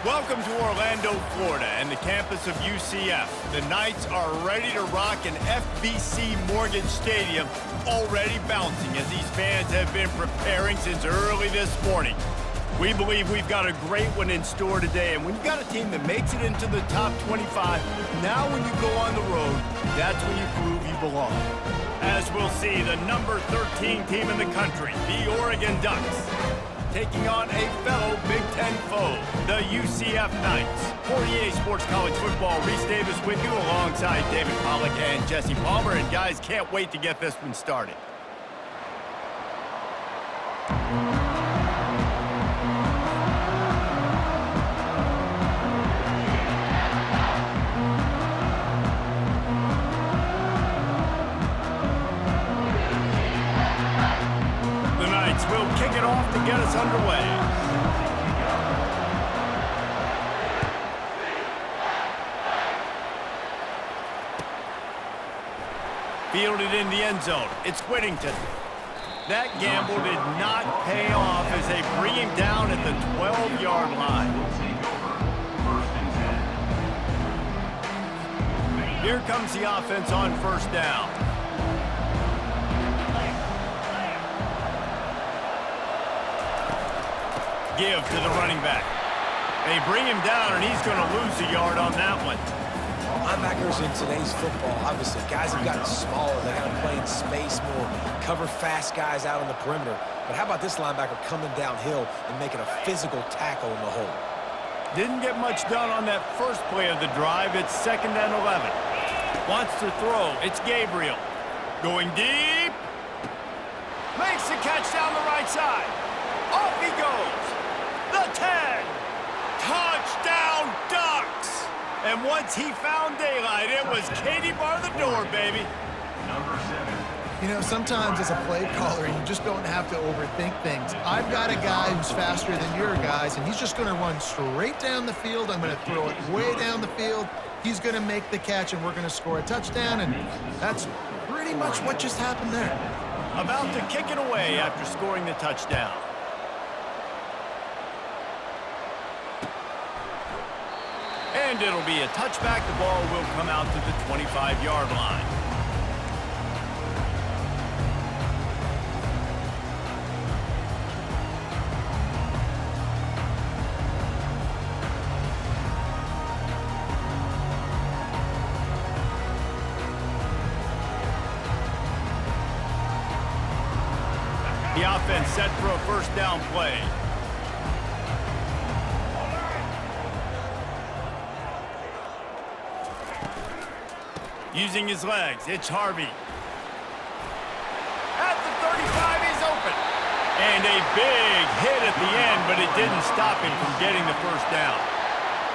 Welcome to Orlando, Florida, and the campus of UCF. The Knights are ready to rock an FBC Mortgage Stadium, already bouncing as these fans have been preparing since early this morning. We believe we've got a great one in store today, and when you've got a team that makes it into the top 25, now when you go on the road, that's when you prove you belong. As we'll see, the number 13 team in the country, the Oregon Ducks, taking on a fellow Big Ten foe, the UCF Knights. For EA Sports College Football, Reese Davis with you alongside David Pollack and Jesse Palmer. And guys, can't wait to get this one started. Will kick it off to get us underway. Fielded in the end zone. It's Whittington. That gamble did not pay off as they bring him down at the 12-yard line. Here comes the offense on first down. Give to the running back. They bring him down, and he's going to lose a yard on that one. Linebackers in today's football, obviously, guys have gotten smaller. They got to play in space more, cover fast guys out on the perimeter. But how about this linebacker coming downhill and making a physical tackle in the hole? Didn't get much done on that first play of the drive. It's 2nd and 11. Wants to throw. It's Gabriel. Going deep. Makes the catch down the right side. Off he goes. The 10. Touchdown Ducks. And once he found daylight, it was Katie bar the door, baby. Number 7. You know, sometimes as a play caller, you just don't have to overthink things. I've got a guy who's faster than your guys, and he's just going to run straight down the field. I'm going to throw it way down the field. He's going to make the catch, and we're going to score a touchdown, and that's pretty much what just happened there. About to kick it away after scoring the touchdown. And it'll be a touchback. The ball will come out to the 25-yard line. The offense set for a first down play. Using his legs, it's Harvey. At the 35, he's open. And a big hit at the end, but it didn't stop him from getting the first down.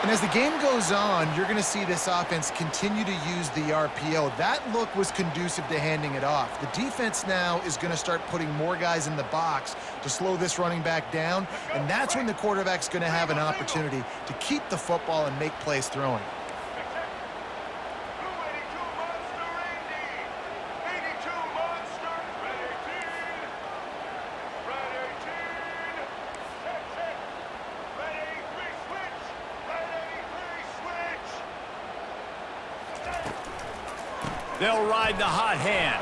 And as the game goes on, you're going to see this offense continue to use the RPO. That look was conducive to handing it off. The defense now is going to start putting more guys in the box to slow this running back down, and that's when the quarterback's going to have an opportunity to keep the football and make plays throwing. They'll ride the hot hand.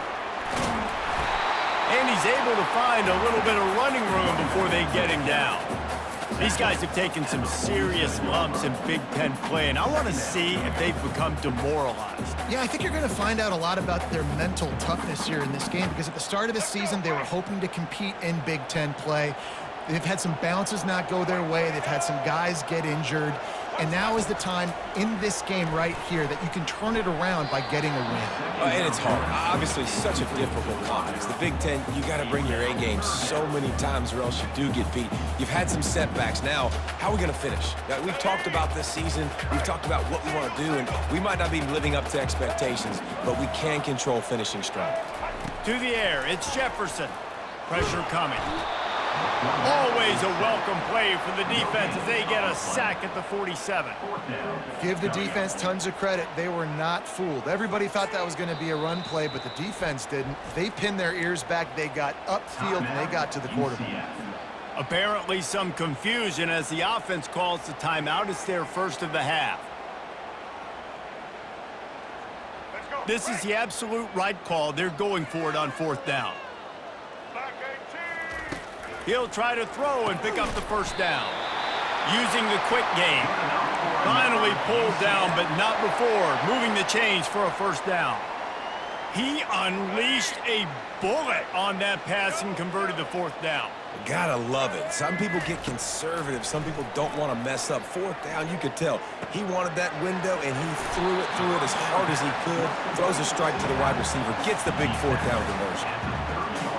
And he's able to find a little bit of running room before they get him down. These guys have taken some serious lumps in Big Ten play, and I want to see if they've become demoralized. Yeah, I think you're going to find out a lot about their mental toughness here in this game, because at the start of the season, they were hoping to compete in Big Ten play. They've had some bounces not go their way. They've had some guys get injured. And now is the time in this game right here that you can turn it around by getting a win. And it's hard. Obviously, such a difficult conference. The Big Ten, you got to bring your A game so many times or else you do get beat. You've had some setbacks. Now, how are we going to finish? Now, we've talked about this season. We've talked about what we want to do, and we might not be living up to expectations, but we can control finishing strong. To the air, it's Jefferson. Pressure coming. Always a welcome play for the defense as they get a sack at the 47. Give the defense tons of credit. They were not fooled. Everybody thought that was going to be a run play, but the defense didn't. They pinned their ears back. They got upfield, and they got to the quarterback. Apparently some confusion as the offense calls the timeout. It's their first of the half. This is the absolute right call. They're going for it on fourth down. He'll try to throw and pick up the first down. Using the quick game. Finally pulled down, but not before. Moving the chains for a first down. He unleashed a bullet on that pass and converted the fourth down. Gotta love it. Some people get conservative. Some people don't want to mess up. Fourth down, you could tell. He wanted that window, and he threw it as hard as he could. Throws a strike to the wide receiver. Gets the big fourth down conversion.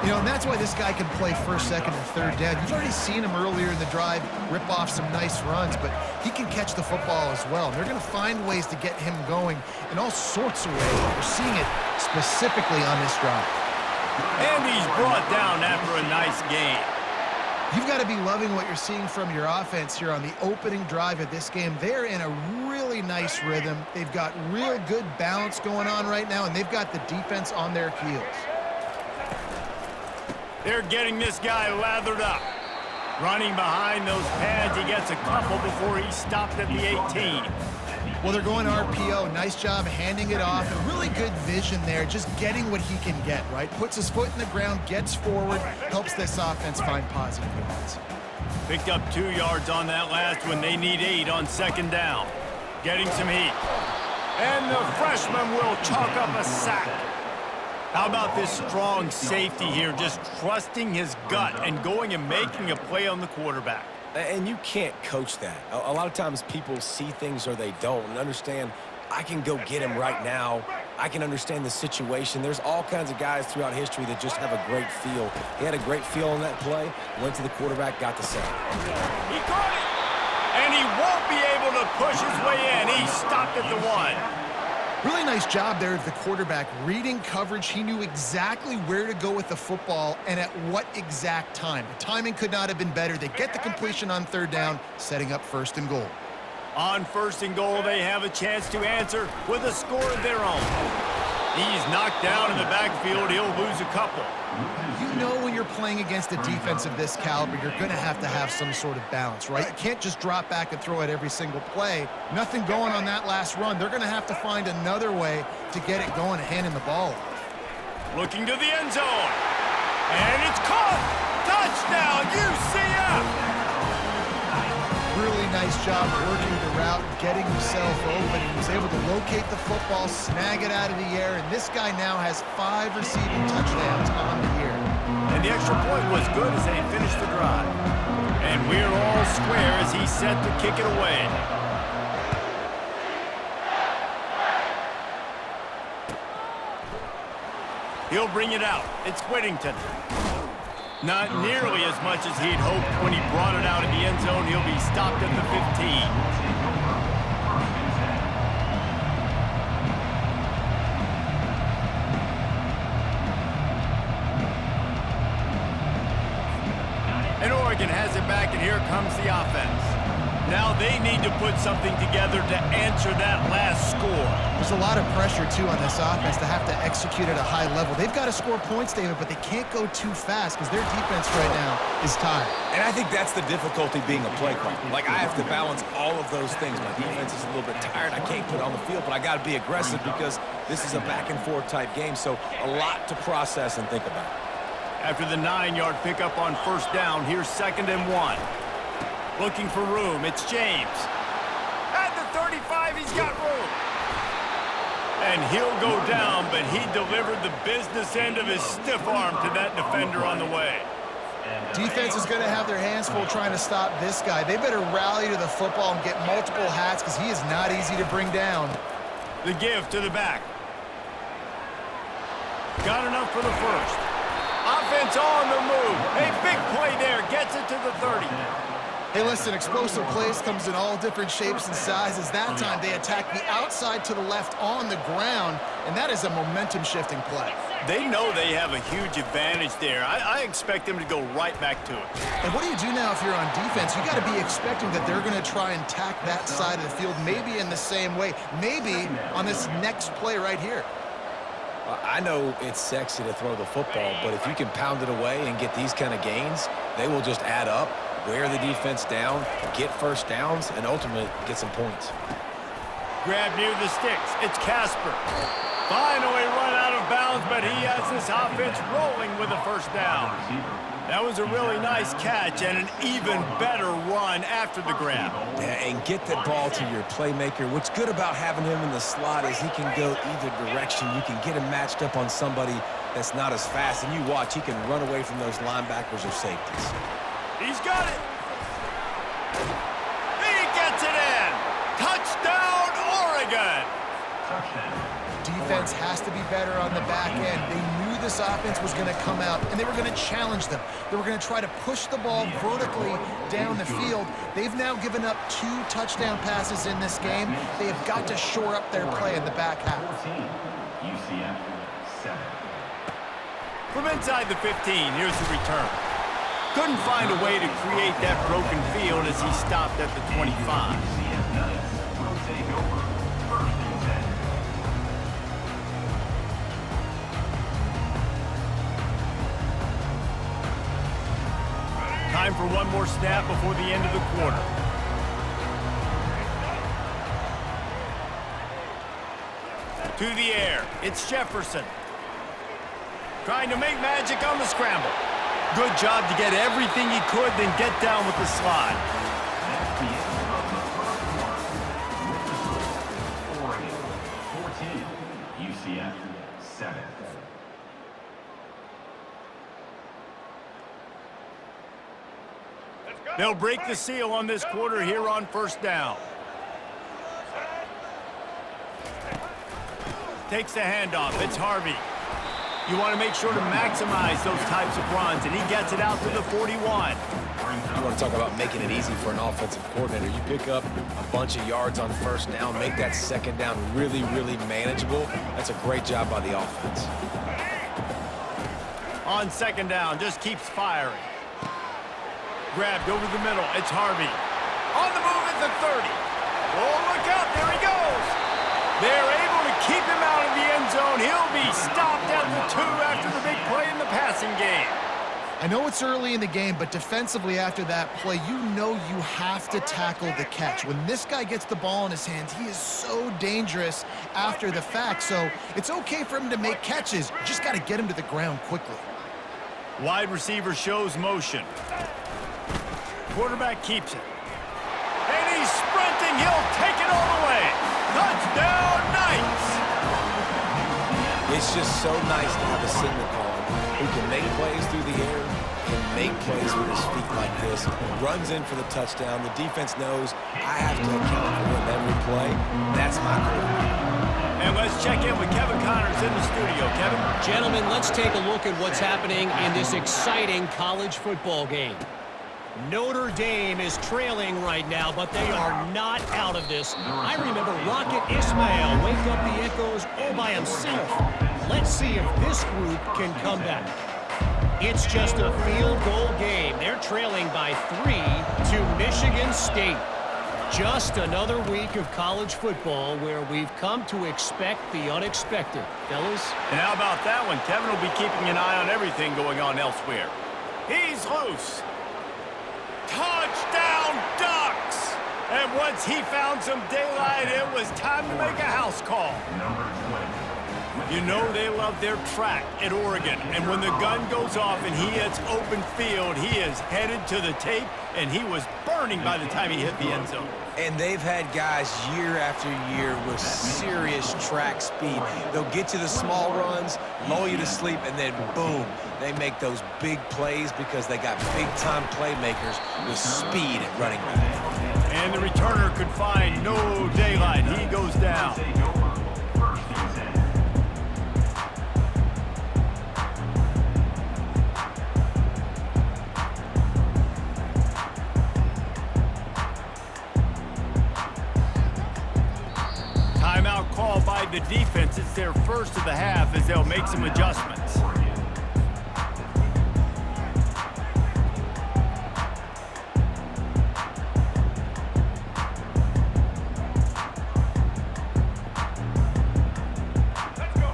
You know, and that's why this guy can play first, second, and third down. You've already seen him earlier in the drive rip off some nice runs, but he can catch the football as well. And they're going to find ways to get him going in all sorts of ways. We're seeing it specifically on this drive. And he's brought down after a nice gain. You've got to be loving what you're seeing from your offense here on the opening drive of this game. They're in a really nice rhythm. They've got real good balance going on right now, and they've got the defense on their heels. They're getting this guy lathered up. Running behind those pads, he gets a couple before he stopped at the 18. Well, they're going RPO. Nice job handing it off. And really good vision there, just getting what he can get, right? Puts his foot in the ground, gets forward, helps this offense find positive yards. Picked up 2 yards on that last one. They need 8 on second down. Getting some heat. And the freshman will chalk up a sack. How about this strong safety here, just trusting his gut and going and making a play on the quarterback. And you can't coach that. A lot of times people see things or they don't and understand, I can go get him right now. I can understand the situation. There's all kinds of guys throughout history that just have a great feel. He had a great feel on that play, went to the quarterback, got the sack. He caught it! And he won't be able to push his way in. He stopped at the 1. Really nice job there of the quarterback. Reading coverage, he knew exactly where to go with the football and at what exact time. The timing could not have been better. They get the completion on third down, setting up first and goal. On first and goal, they have a chance to answer with a score of their own. He's knocked down in the backfield. He'll lose a couple. You know when you're playing against a defense of this caliber, you're going to have some sort of balance, right? You can't just drop back and throw it every single play. Nothing going on that last run. They're going to have to find another way to get it going and handing the ball off. Looking to the end zone. And it's caught! Touchdown, UCF! Really nice job working the route, getting himself open. He was able to locate the football, snag it out of the air, and this guy now has 5 receiving touchdowns on the year. And the extra point was good as they finished the drive. And we're all square as he's set to kick it away. He'll bring it out. It's Whittington. Not nearly as much as he'd hoped when he brought it out in the end zone. He'll be stopped at the 15. And Oregon has it back, and here comes the offense. Now they need to put something together to answer that last score. There's a lot of pressure, too, on this offense to have to execute at a high level. They've got to score points, David, but they can't go too fast because their defense right now is tired. And I think that's the difficulty being a play caller. Like, I have to balance all of those things. My defense is a little bit tired. I can't put it on the field, but I got to be aggressive because this is a back-and-forth type game, so a lot to process and think about. After the 9-yard pickup on first down, here's second and 1. Looking for room, it's James. At the 35, he's got room. And he'll go down, but he delivered the business end of his stiff arm to that defender on the way. Defense is going to have their hands full trying to stop this guy. They better rally to the football and get multiple hats because he is not easy to bring down. The give to the back. Got enough for the first. Offense on the move. A big play there. Gets it to the 30. Hey, listen, explosive plays comes in all different shapes and sizes. That time they attack the outside to the left on the ground, and that is a momentum-shifting play. They know they have a huge advantage there. I expect them to go right back to it. And what do you do now if you're on defense? You got to be expecting that they're going to try and tack that side of the field, maybe in the same way, maybe on this next play right here. I know it's sexy to throw the football, but if you can pound it away and get these kind of gains, they will just add up, wear the defense down, get first downs, and ultimately get some points. Grab near the sticks. It's Casper. Finally run out of bounds, but he has this offense rolling with a first down. That was a really nice catch and an even better run after the grab. Yeah, and get that ball to your playmaker. What's good about having him in the slot is he can go either direction. You can get him matched up on somebody that's not as fast, and you watch, he can run away from those linebackers or safeties. He's got it. He gets it in. Touchdown, Oregon. Defense has to be better on the back end. They knew this offense was going to come out, and they were going to challenge them. They were going to try to push the ball vertically down the field. They've now given up 2 touchdown passes in this game. They have got to shore up their play in the back half. UCF 7. From inside the 15, here's the return. Couldn't find a way to create that broken field as he stopped at the 25. UCF Knights will take over 1st and 10. Time for one more snap before the end of the quarter. To the air, it's Jefferson. Trying to make magic on the scramble. Good job to get everything he could, then get down with the slide. That's the end of the first quarter. With the score, Oregon 14, UCF 7. They'll break the seal on this quarter here on first down. Takes the handoff. It's Harvey. You want to make sure to maximize those types of runs, and he gets it out to the 41. You want to talk about making it easy for an offensive coordinator. You pick up a bunch of yards on first down, make that second down really, really manageable. That's a great job by the offense. On second down, just keeps firing. Grabbed over the middle. It's Harvey. On the move at the 30. Oh, look out. There he goes. They're able to keep him out of the end zone. He'll be stopped at the 2 after the big play in the passing game. I know it's early in the game, but defensively after that play, you know you have to tackle the catch. When this guy gets the ball in his hands, he is so dangerous after the fact. So it's okay for him to make catches. You just got to get him to the ground quickly. Wide receiver shows motion. Quarterback keeps it. And he's sprinting. He'll take it all the way. Touchdown, Knights! It's just so nice to have a signal caller who can make plays through the air, can make plays with his feet like this, runs in for the touchdown. The defense knows I have to account for him every play. That's my quarterback. And let's check in with Kevin Connors in the studio. Kevin? Gentlemen, let's take a look at what's happening in this exciting college football game. Notre Dame is trailing right now, but they are not out of this. I remember Rocket Ismail wake up the echoes all by himself. Let's see if this group can come back. It's just a field goal game. They're trailing by 3 to Michigan State. Just another week of college football where we've come to expect the unexpected. Fellas? And how about that one? Kevin will be keeping an eye on everything going on elsewhere. He's loose. Touchdown, Ducks! And once he found some daylight, it was time to make a house call. Number 20. You know they love their track at Oregon. And when the gun goes off and he hits open field, he is headed to the tape, and he was burning by the time he hit the end zone. And they've had guys year after year with serious track speed. They'll get you the small runs, lull you to sleep, and then boom, they make those big plays because they got big-time playmakers with speed at running back. And the returner could find no daylight. He goes down. Take over 1st and 10. Timeout called by the defense. It's their first of the half as they'll make some adjustments.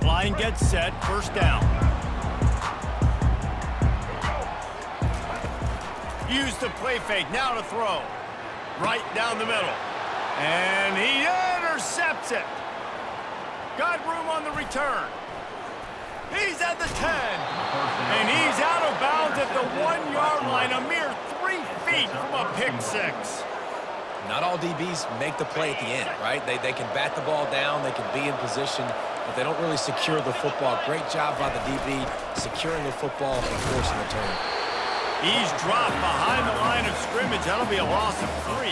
Line gets gets set, first down. Use the play fake, now to throw. Right down the middle. And he intercepts it. Got room on the return. He's at the 10. And he's out of bounds at the 1-yard line, a mere 3 feet from a pick six. Not all DBs make the play at the end, right? They can bat the ball down, they can be in position, but they don't really secure the football. Great job by the DB securing the football and forcing the turn. He's dropped behind the line of scrimmage. That'll be a loss of 3.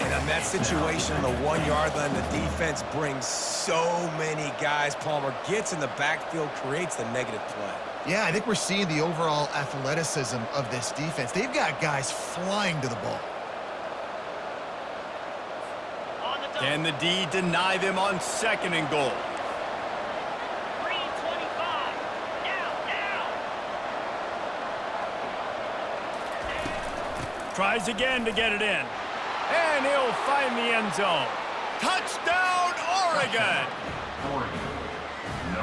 And on that situation, on the 1-yard line, the defense brings so many guys. Palmer gets in the backfield, creates the negative play. Yeah, I think we're seeing the overall athleticism of this defense. They've got guys flying to the ball. Can the D deny them on 2nd and goal? Tries again to get it in. And he'll find the end zone. Touchdown, Oregon!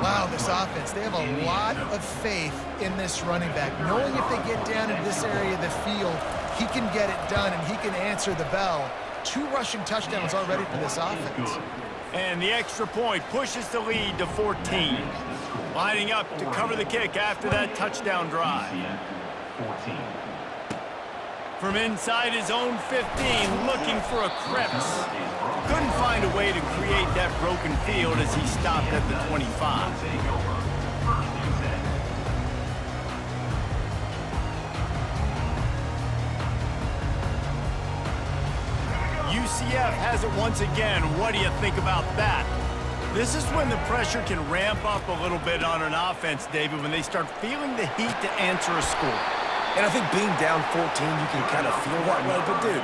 Wow, this offense, they have a lot of faith in this running back, knowing if they get down into this area of the field, he can get it done and he can answer the bell. 2 rushing touchdowns already for this offense. And the extra point pushes the lead to 14. Lining up to cover the kick after that touchdown drive. From inside his own 15, looking for a crevice. Couldn't find a way to create that broken field as he stopped at the 25. UCF has it once again. What do you think about that? This is when the pressure can ramp up a little bit on an offense, David, when they start feeling the heat to answer a score. And I think being down 14, you can kind of feel that way. But, dude,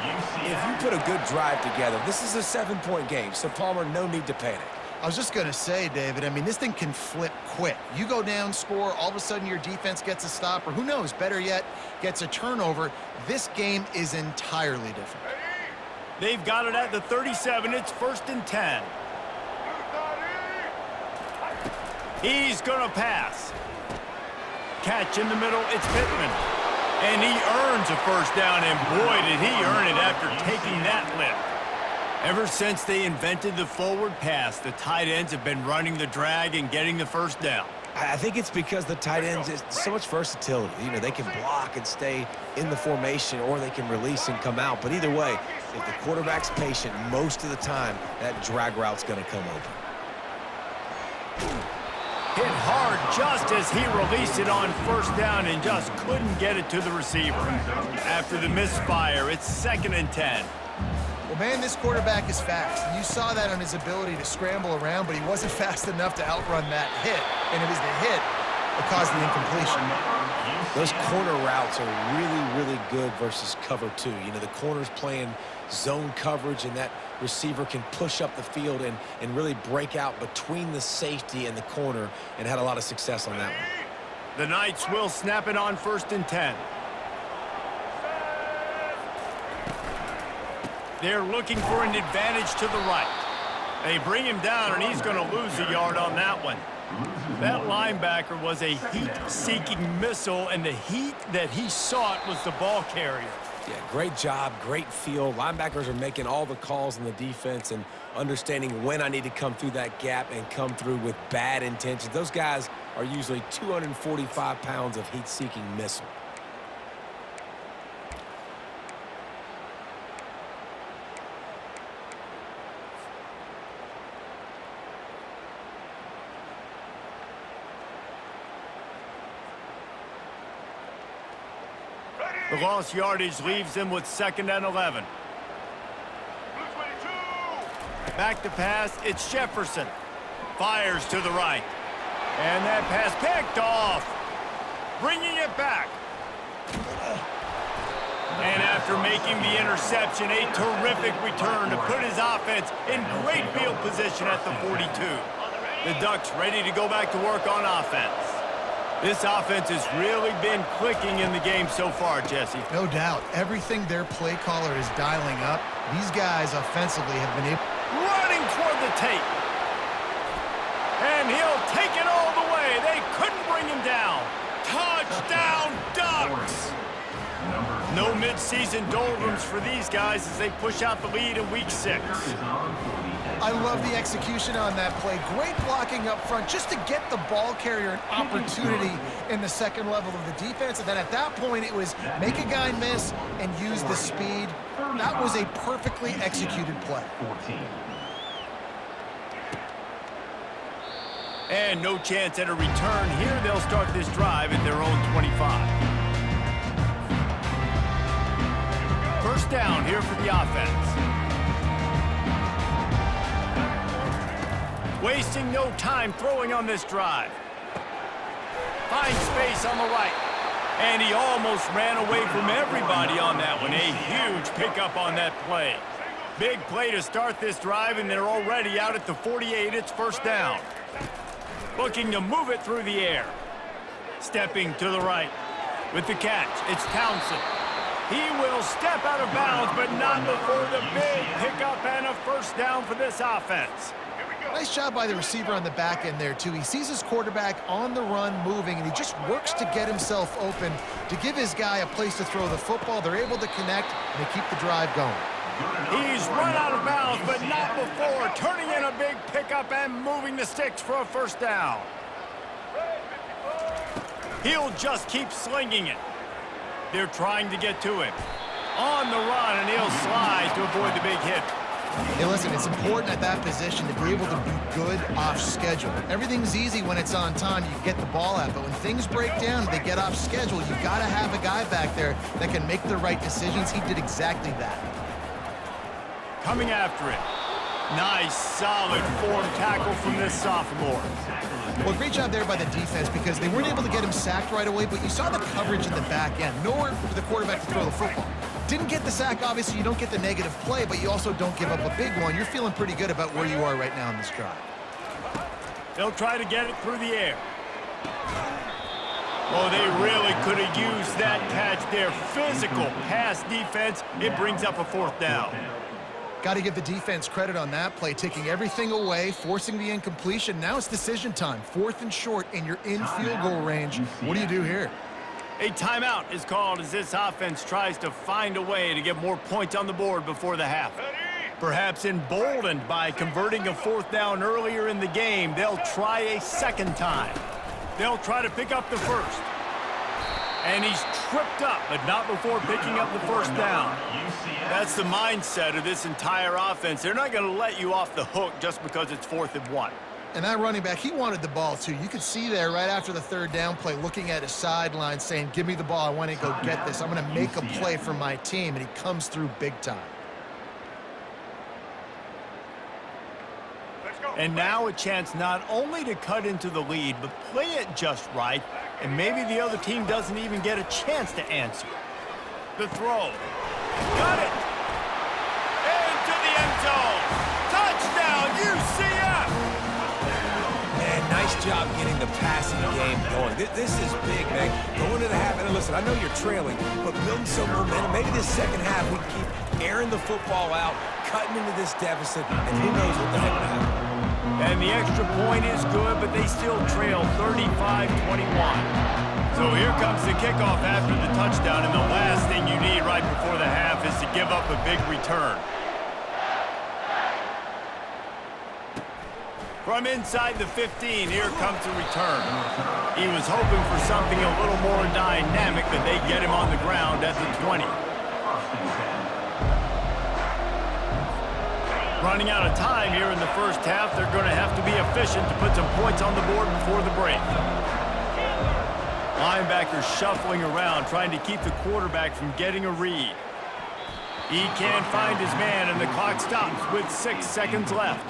if you put a good drive together, this is a 7-point game. So, Palmer, no need to panic. I was just going to say, David, I mean, this thing can flip quick. You go down, score, all of a sudden your defense gets a stop, or who knows, better yet, gets a turnover. This game is entirely different. They've got it at the 37. It's 1st and 10. He's going to pass. Catch in the middle. It's Pittman. And he earns a first down, and boy, did he earn it after taking that lift. Ever since they invented the forward pass, the tight ends have been running the drag and getting the first down. I think it's because the tight ends is so much versatility. You know, they can block and stay in the formation, or they can release and come out. But either way, if the quarterback's patient, most of the time, that drag route's going to come open. Hit hard just as he released it on first down and just couldn't get it to the receiver. After the misfire, it's 2nd and 10. Well, man, this quarterback is fast. You saw that on his ability to scramble around, but he wasn't fast enough to outrun that hit. And it was the hit that caused the incompletion. Those corner routes are really, really good versus cover 2. You know, the corner's playing zone coverage, and that receiver can push up the field and really break out between the safety and the corner, and had a lot of success on that one. The Knights will snap it on 1st and 10. They're looking for an advantage to the right. They bring him down, and he's going to lose a yard on that one. That linebacker was a heat-seeking missile, and the heat that he sought was the ball carrier. Yeah, great job, great feel. Linebackers are making all the calls in the defense and understanding when I need to come through that gap and come through with bad intentions. Those guys are usually 245 pounds of heat-seeking missile. The lost yardage leaves them with 2nd and 11. Back to pass, it's Jefferson. Fires to the right. And that pass picked off. Bringing it back. And after making the interception, a terrific return to put his offense in great field position at the 42. The Ducks ready to go back to work on offense. This offense has really been clicking in the game so far, Jesse. No doubt. Everything their play caller is dialing up, these guys offensively have been able... Running toward the tape. And he'll take it all the way. They couldn't bring him down. Touchdown, Ducks! No midseason doldrums for these guys as they push out the lead in Week 6. I love the execution on that play. Great blocking up front just to get the ball carrier an opportunity in the second level of the defense. And then at that point, it was make a guy miss and use the speed. That was a perfectly executed play. And no chance at a return here. They'll start this drive at their own 25. First down here for the offense. Wasting no time throwing on this drive. Finds space on the right. And he almost ran away from everybody on that one. A huge pickup on that play. Big play to start this drive, and they're already out at the 48. It's first down. Looking to move it through the air. Stepping to the right. With the catch, it's Townsend. He will step out of bounds, but not before the big pickup and a first down for this offense. Nice job by the receiver on the back end there, too. He sees his quarterback on the run moving, and he just works to get himself open to give his guy a place to throw the football. They're able to connect, and they keep the drive going. He's run out of bounds, but not before turning in a big pickup and moving the sticks for a first down. He'll just keep slinging it. They're trying to get to him. On the run, and he'll slide to avoid the big hit. Hey, listen, it's important at that position to be able to be good off schedule. Everything's easy when it's on time. You get the ball out, but when things break down and they get off schedule, you've got to have a guy back there that can make the right decisions. He did exactly that. Coming after it. Nice, solid form tackle from this sophomore. Well, great job there by the defense because they weren't able to get him sacked right away, but you saw the coverage in the back end. Nowhere for the quarterback to throw the football. Didn't get the sack, obviously you don't get the negative play, but you also don't give up a big one. You're feeling pretty good about where you are right now in this drive. They'll try to get it through the air. Oh, they really could have used that catch there. Physical pass defense. It brings up a fourth down. Got to give the defense credit on that play, taking everything away, forcing the incompletion. Now it's decision time. 4th and short, and you're in field goal range. What do you do here? A timeout is called as this offense tries to find a way to get more points on the board before the half. Perhaps emboldened by converting a fourth down earlier in the game, they'll try a second time. They'll try to pick up the first. And he's tripped up, but not before picking up the first down. That's the mindset of this entire offense. They're not going to let you off the hook just because it's 4th and 1. And that running back, he wanted the ball, too. You could see there right after the third down play, looking at his sideline, saying, give me the ball. I want to go get this. I'm going to make a play for my team. And he comes through big time. And now a chance not only to cut into the lead, but play it just right. And maybe the other team doesn't even get a chance to answer. The throw. Got it. Into the end zone. Touchdown, UCF. Man, nice job getting the passing game going. This is big, man. Going to the half. And listen, I know you're trailing, but building some momentum. Maybe this second half we can keep airing the football out, cutting into this deficit, and who knows what the heck will happen. And the extra point is good, but they still trail 35-21. So here comes the kickoff after the touchdown, and the last thing you need right before the half is to give up a big return. From inside the 15, here comes the return. He was hoping for something a little more dynamic, but they get him on the ground at the 20. Running out of time here in the first half, they're going to have to be efficient to put some points on the board before the break. Linebacker shuffling around, trying to keep the quarterback from getting a read. He can't find his man, and the clock stops with 6 seconds left.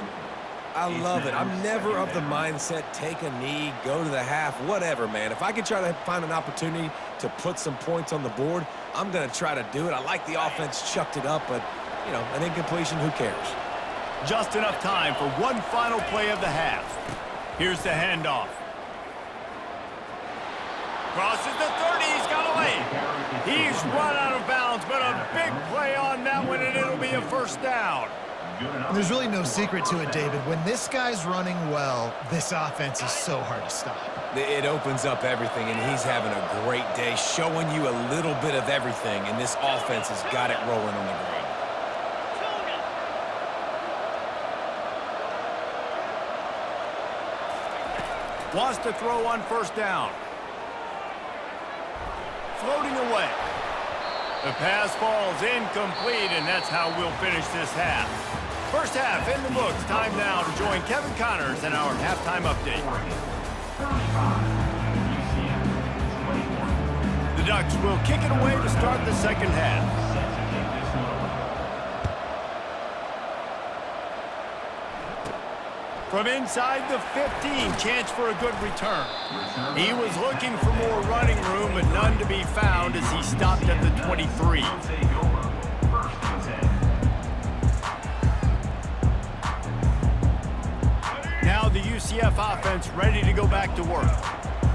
I love it. I'm never of the mindset, take a knee, go to the half, whatever, man. If I can try to find an opportunity to put some points on the board, I'm going to try to do it. I like the offense chucked it up, but, you know, an incompletion, who cares? Just enough time for one final play of the half. Here's the handoff. Crosses the 30, he's got away. He's run out of bounds, but a big play on that one, and it'll be a first down. And there's really no secret to it, David. When this guy's running well, this offense is so hard to stop. It opens up everything, and he's having a great day, showing you a little bit of everything, and this offense has got it rolling on the ground. Wants to throw on first down. Floating away. The pass falls incomplete, and that's how we'll finish this half. First half in the books. Time now to join Kevin Connors in our halftime update. The Ducks will kick it away to start the second half. From inside the 15, chance for a good return. He was looking for more running room, but none to be found as he stopped at the 23. Now the UCF offense ready to go back to work.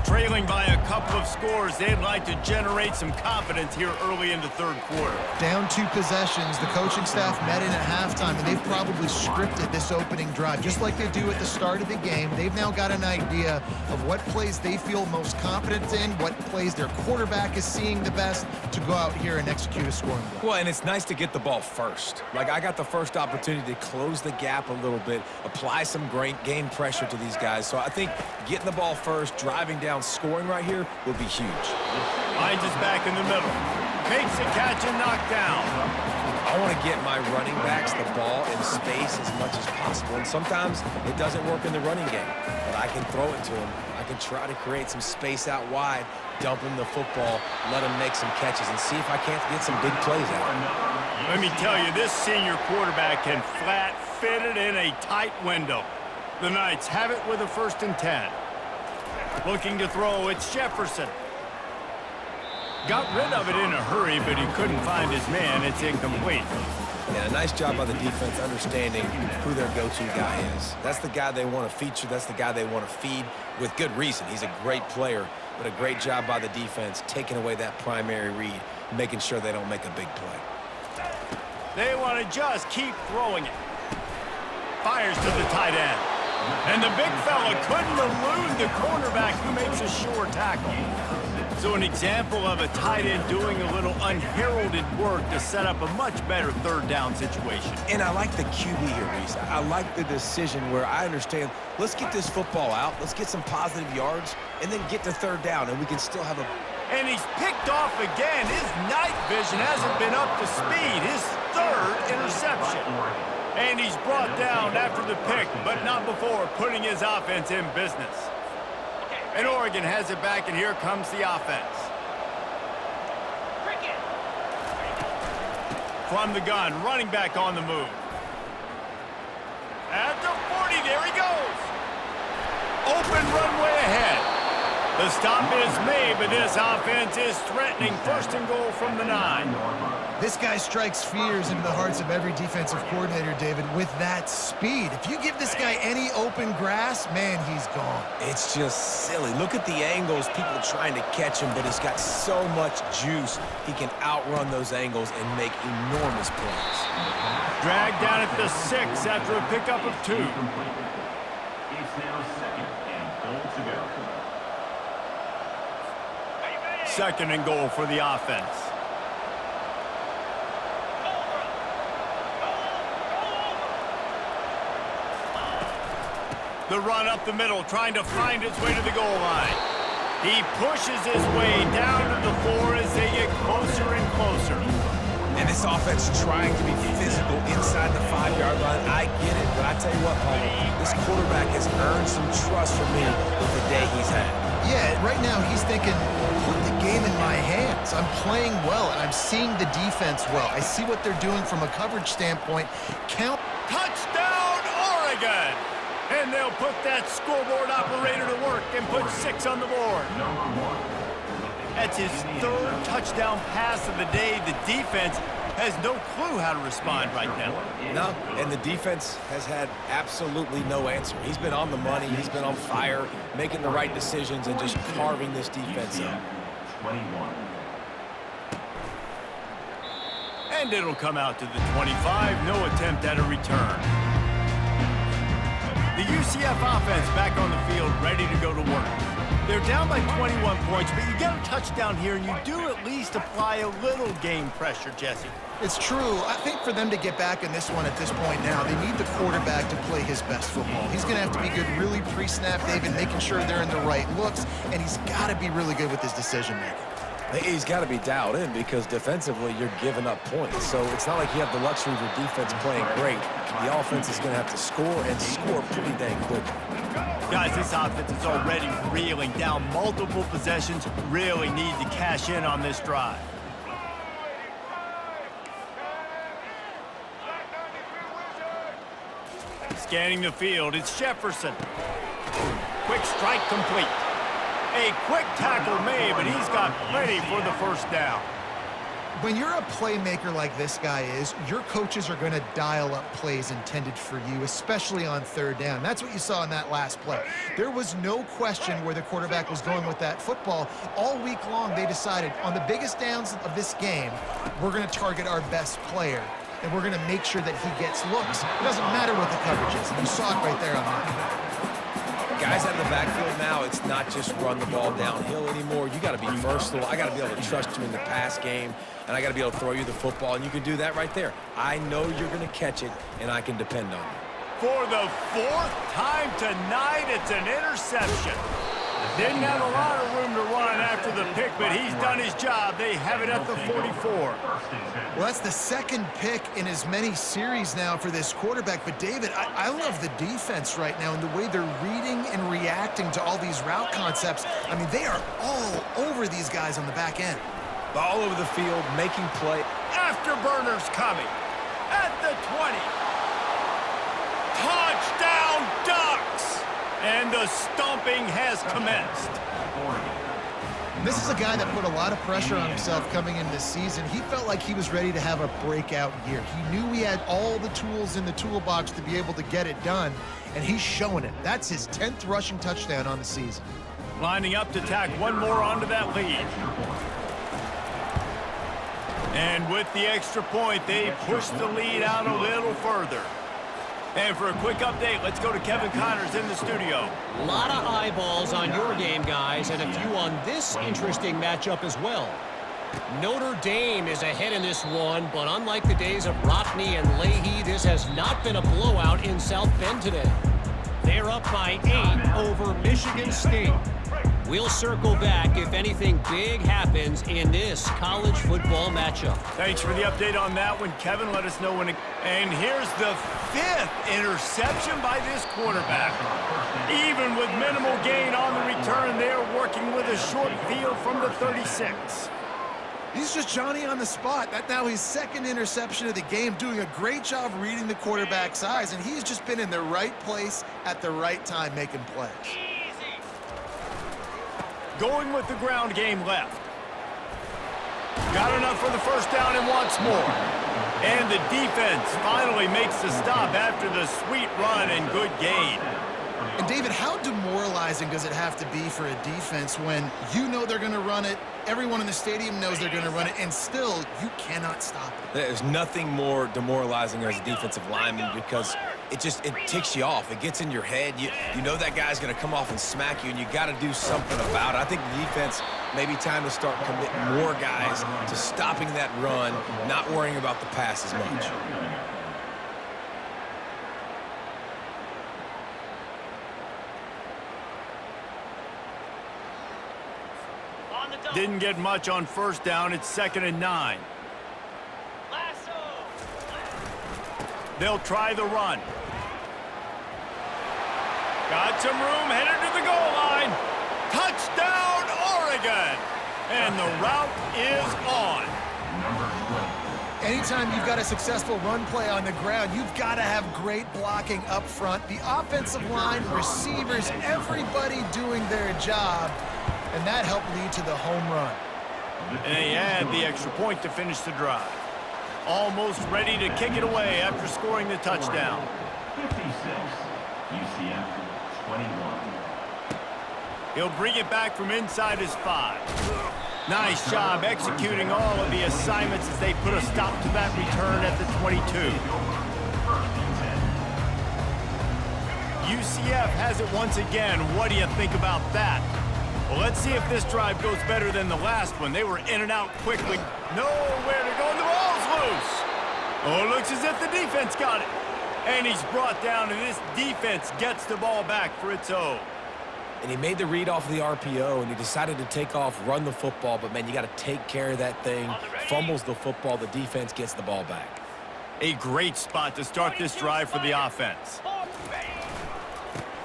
Trailing by a couple of scores, they'd like to generate some confidence here early in the third quarter. Down 2 possessions, the coaching staff met in at halftime, and they've probably scripted this opening drive. Just like they do at the start of the game, they've now got an idea of what plays they feel most confident in, what plays their quarterback is seeing the best to go out here and execute a scoring drive. Well, and it's nice to get the ball first. Like, I got the first opportunity to close the gap a little bit, apply some great game pressure to these guys. So I think getting the ball first, driving down, scoring right here will be huge. Finds us back in the middle. Makes a catch and knocked down. I want to get my running backs the ball in space as much as possible. And sometimes it doesn't work in the running game, but I can throw it to them. I can try to create some space out wide, dump him the football, let him make some catches, and see if I can't get some big plays out of him. Let me tell you, this senior quarterback can flat fit it in a tight window. The Knights have it with a 1st and 10. Looking to throw, it's Jefferson. Got rid of it in a hurry, but he couldn't find his man. It's incomplete. Yeah, a nice job by the defense understanding who their go-to guy is. That's the guy they want to feature. That's the guy they want to feed with good reason. He's a great player, but a great job by the defense taking away that primary read, making sure they don't make a big play. They want to just keep throwing it. Fires to the tight end. And the big fella couldn't elude the cornerback who makes a sure tackle. So an example of a tight end doing a little unheralded work to set up a much better third down situation. And I like the QB here, Reese. I like the decision where I understand, let's get this football out, let's get some positive yards, and then get to third down, and we can still have a... And he's picked off again. His night vision hasn't been up to speed. His 3rd interception. And he's brought down after the pick, but not before putting his offense in business. And Oregon has it back, and here comes the offense. From the gun, running back on the move. At the 40, there he goes. Open runway ahead. The stop is made, but this offense is threatening 1st and goal from the 9. This guy strikes fears into the hearts of every defensive coordinator, David, with that speed. If you give this guy any open grass, man, he's gone. It's just silly. Look at the angles, people trying to catch him, but he's got so much juice. He can outrun those angles and make enormous plays. Dragged down at the 6 after a pickup of 2. It's now 2nd and goal to go. 2nd and goal for the offense. The run up the middle, trying to find his way to the goal line. He pushes his way down to the floor as they get closer and closer. And this offense trying to be physical inside the 5-yard line. I get it, but I tell you what, Paulo, this quarterback has earned some trust from me with the day he's had. Yeah, right now he's thinking, put the game in my hands. I'm playing well, and I'm seeing the defense well. I see what they're doing from a coverage standpoint. Touchdown, Oregon! And they'll put that scoreboard operator to work and put 6 on the board. That's his 3rd touchdown pass of the day. The defense has no clue how to respond right now. No, and the defense has had absolutely no answer. He's been on the money. He's been on fire, making the right decisions and just carving this defense up. 21. And it'll come out to the 25. No attempt at a return. The UCF offense back on the field, ready to go to work. They're down by 21 points, but you get a touchdown here, and you do at least apply a little game pressure, Jesse. It's true. I think for them to get back in this one at this point now, they need the quarterback to play his best football. He's going to have to be good really pre-snap, David, making sure they're in the right looks, and he's got to be really good with his decision-making. He's got to be dialed in because defensively you're giving up points. So it's not like you have the luxury of your defense playing great. The offense is going to have to score and score pretty dang quickly. Guys, this offense is already reeling down multiple possessions. Really need to cash in on this drive. Scanning the field, it's Jefferson. Quick strike complete. A quick tackle made, but he's got plenty for the first down. When you're a playmaker like this guy is, your coaches are going to dial up plays intended for you, especially on third down. That's what you saw in that last play. There was no question where the quarterback was going with that football. All week long, they decided on the biggest downs of this game, we're going to target our best player, and we're going to make sure that he gets looks. It doesn't matter what the coverage is, and you saw it right there on that. Guys out of the backfield now, it's not just run the ball downhill anymore. You got to be versatile. I got to be able to trust you in the pass game, and I got to be able to throw you the football, and you can do that right there. I know you're going to catch it, and I can depend on you. For the fourth time tonight, it's an interception. Didn't have a lot of room to run after the pick, but he's done his job. They have it at the 44. Well, that's the second pick in as many series now for this quarterback. But, David, I love the defense right now and the way they're reading and reacting to all these route concepts. I mean, they are all over these guys on the back end. All over the field, making play. Afterburners coming at the 20. Touchdown, Ducks! And the stomping has commenced. This is a guy that put a lot of pressure on himself coming into this season. He felt like he was ready to have a breakout year. He knew he had all the tools in the toolbox to be able to get it done, and he's showing it. That's his 10th rushing touchdown on the season. Lining up to tack one more onto that lead. And with the extra point, they push the lead out a little further. And for a quick update, let's go to Kevin Connors in the studio. A lot of eyeballs on your game, guys, and a few on this interesting matchup as well. Notre Dame is ahead in this one, but unlike the days of Rockne and Leahy, this has not been a blowout in South Bend today. They're up by 8 over Michigan State. We'll circle back if anything big happens in this college football matchup. Thanks for the update on that one, Kevin. Let us know when it... And here's the 5th interception by this quarterback. Even with minimal gain on the return, they're working with a short field from the 36. He's just Johnny on the spot. That's now his 2nd interception of the game, doing a great job reading the quarterback's eyes, and he's just been in the right place at the right time making plays. Going with the ground game left. Got enough for the first down and wants more. And the defense finally makes the stop after the sweet run and good gain. And David, how demoralizing does it have to be for a defense when you know they're going to run it, everyone in the stadium knows they're going to run it, and still you cannot stop it? There's nothing more demoralizing as a defensive lineman because it ticks you off. It gets in your head. You know that guy's going to come off and smack you, and you got to do something about it. I think the defense maybe time to start committing more guys to stopping that run, not worrying about the pass as much. Didn't get much on first down. It's 2nd and 9. They'll try the run. Got some room, headed to the goal line. Touchdown, Oregon! And the route is on. Anytime you've got a successful run play on the ground, you've got to have great blocking up front. The offensive line, receivers, everybody doing their job. And that helped lead to the home run. And they add the extra point to finish the drive. Almost ready to kick it away after scoring the touchdown. 56, UCF 21. He'll bring it back from inside his 5. Nice job executing all of the assignments as they put a stop to that return at the 22. UCF has it once again. What do you think about that? Well, let's see if this drive goes better than the last one. They were in and out quickly. Nowhere to go, and the ball's loose. Oh, it looks as if the defense got it. And he's brought down, and this defense gets the ball back for its own. And he made the read off of the RPO, and he decided to take off, run the football. But, man, you got to take care of that thing. Fumbles the football. The defense gets the ball back. A great spot to start this drive for the offense.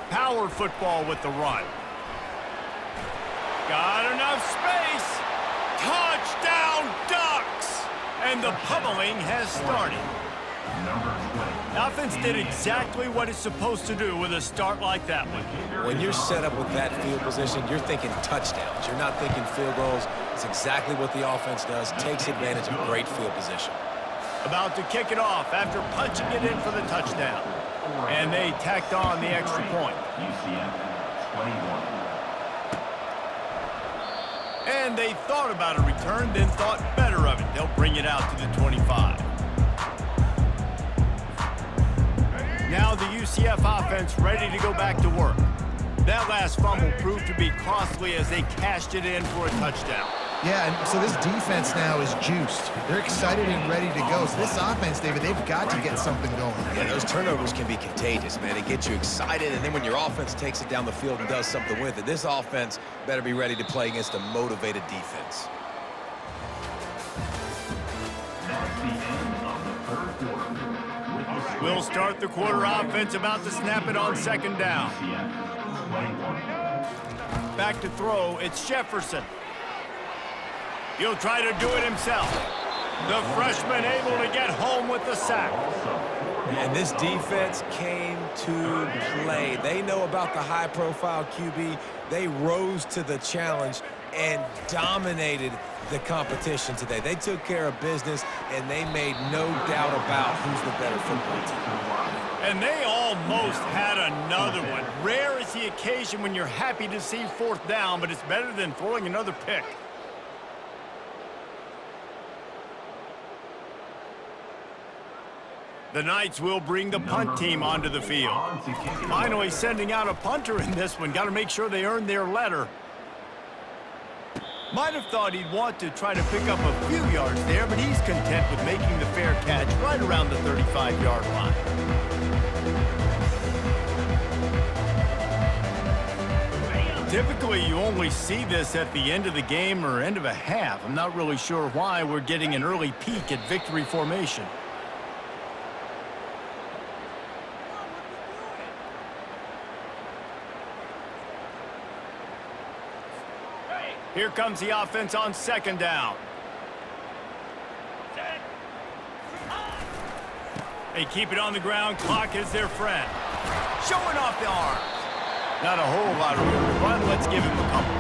Power football with the run. Got enough space. Touchdown, Ducks! And the pummeling has started. The offense did exactly what it's supposed to do with a start like that one. When you're set up with that field position, you're thinking touchdowns. You're not thinking field goals. It's exactly what the offense does. Takes advantage of great field position. About to kick it off after punching it in for the touchdown. And they tacked on the extra point. UCF 21. And they thought about a return, then thought better of it. They'll bring it out to the 25. Now the UCF offense ready to go back to work. That last fumble proved to be costly as they cashed it in for a touchdown. Yeah, and so this defense now is juiced. They're excited and ready to go. So this offense, David, they've got to get something going. Yeah, those turnovers can be contagious, man. It gets you excited, and then when your offense takes it down the field and does something with it, this offense better be ready to play against a motivated defense. That's the end of the third quarter. We'll start the quarter offense about to snap it on second down. UCF 21. Back to throw, it's Jefferson. He'll try to do it himself. The freshman able to get home with the sack. And this defense came to play. They know about the high-profile QB. They rose to the challenge and dominated the competition today. They took care of business, and they made no doubt about who's the better football team. And they almost had another one. Rare is the occasion when you're happy to see fourth down, but it's better than throwing another pick. The Knights will bring the punt team onto the field. Finally sending out a punter in this one. Got to make sure they earn their letter. Might have thought he'd want to try to pick up a few yards there, but he's content with making the fair catch right around the 35-yard line. Typically, you only see this at the end of the game or end of a half. I'm not really sure why we're getting an early peek at victory formation. Here comes the offense on second down. They keep it on the ground. Clock is their friend. Showing off the arms. Not a whole lot of room to run. Let's give him a couple.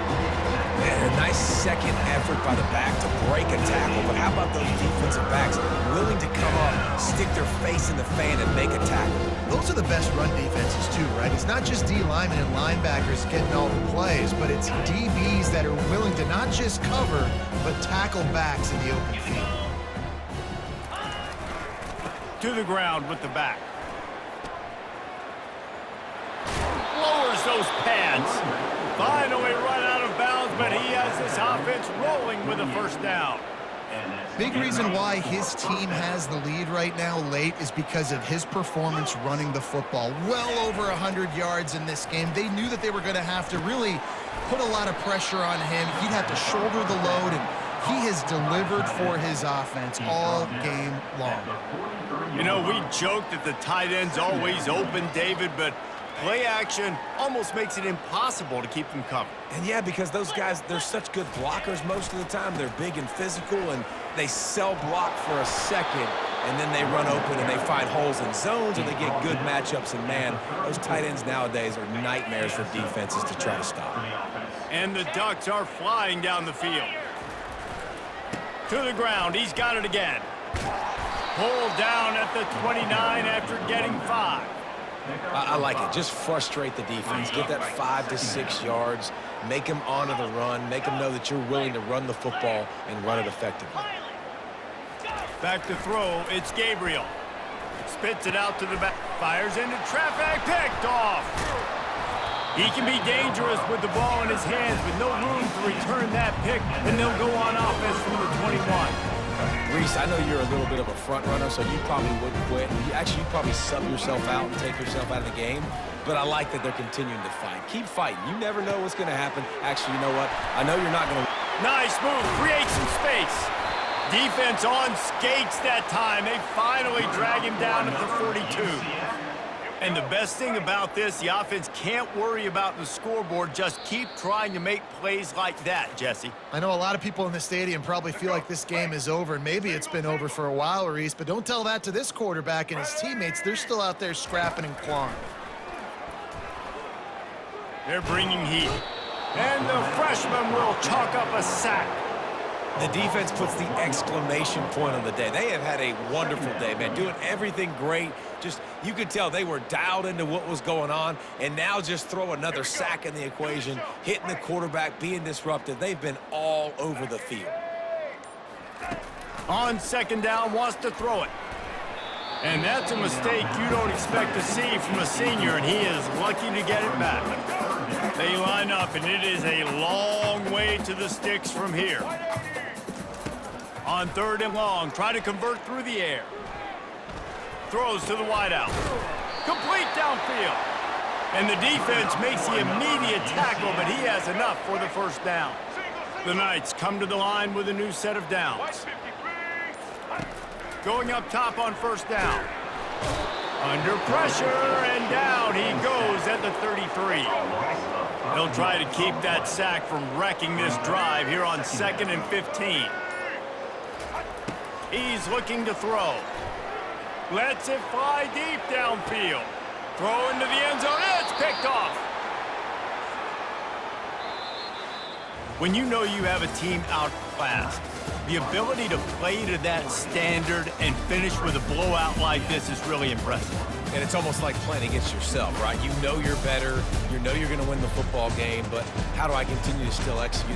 And a nice second effort by the back to break a tackle. But how about those defensive backs willing to come up, stick their face in the fan, and make a tackle? Those are the best run defenses too, right? It's not just D linemen and linebackers getting all the plays, but it's DBs that are willing to not just cover, but tackle backs in the open field. To the ground with the back. Lowers those pads. Finally run out of bounds, but he has this offense rolling with a first down. Big reason why his team has the lead right now late is because of his performance running the football. Well over 100 yards in this game. They knew that they were going to have to really put a lot of pressure on him. He'd have to shoulder the load, and he has delivered for his offense all game long. You know, we joke that the tight end's always open, David, but play action almost makes it impossible to keep them covered. And yeah, because those guys, they're such good blockers most of the time. They're big and physical, and they sell block for a second, and then they run open and they find holes in zones, and they get good matchups. And man, those tight ends nowadays are nightmares for defenses to try to stop. And the Ducks are flying down the field. To the ground, he's got it again. Pulled down at the 29 after getting 5. I like it. Just frustrate the defense. Get that 5 to 6 yards. Make them honor the run. Make them know that you're willing to run the football and run it effectively. Back to throw, it's Gabriel. Spits it out to the back. Fires into traffic, picked off. He can be dangerous with the ball in his hands with no room to return that pick, and they'll go on offense from the 21. Reese, I know you're a little bit of a front runner, so you probably wouldn't quit. You'd probably sub yourself out and take yourself out of the game. But I like that they're continuing to fight. Keep fighting. You never know what's going to happen. Actually, you know what? I know you're not going to. Nice move. Create some space. Defense on skates that time. They finally drag him down at the 42. And the best thing about this, the offense can't worry about the scoreboard. Just keep trying to make plays like that, Jesse. I know a lot of people in the stadium probably feel like this game is over, and maybe it's been over for a while, Reese, but don't tell that to this quarterback and his teammates. They're still out there scrapping and clawing. They're bringing heat. And the freshman will chalk up a sack. The defense puts the exclamation point on the day. They have had a wonderful day, man, doing everything great. Just, you could tell they were dialed into what was going on, and now just throw another sack in the equation, hitting the quarterback, being disruptive. They've been all over the field. On second down, wants to throw it. And that's a mistake you don't expect to see from a senior, and he is lucky to get it back. They line up, and it is a long way to the sticks from here. On third and long, try to convert through the air. Throws to the wideout. Complete downfield. And the defense makes the immediate tackle, but he has enough for the first down. The Knights come to the line with a new set of downs. Going up top on first down. Under pressure, and down he goes at the 33. He'll try to keep that sack from wrecking this drive here on 2nd and 15. He's looking to throw. Lets it fly deep downfield. Throw into the end zone. It's picked off. When you know you have a team outclassed, the ability to play to that standard and finish with a blowout like this is really impressive. And it's almost like playing against yourself, right? You know you're better. You know you're going to win the football game, but how do I continue to still execute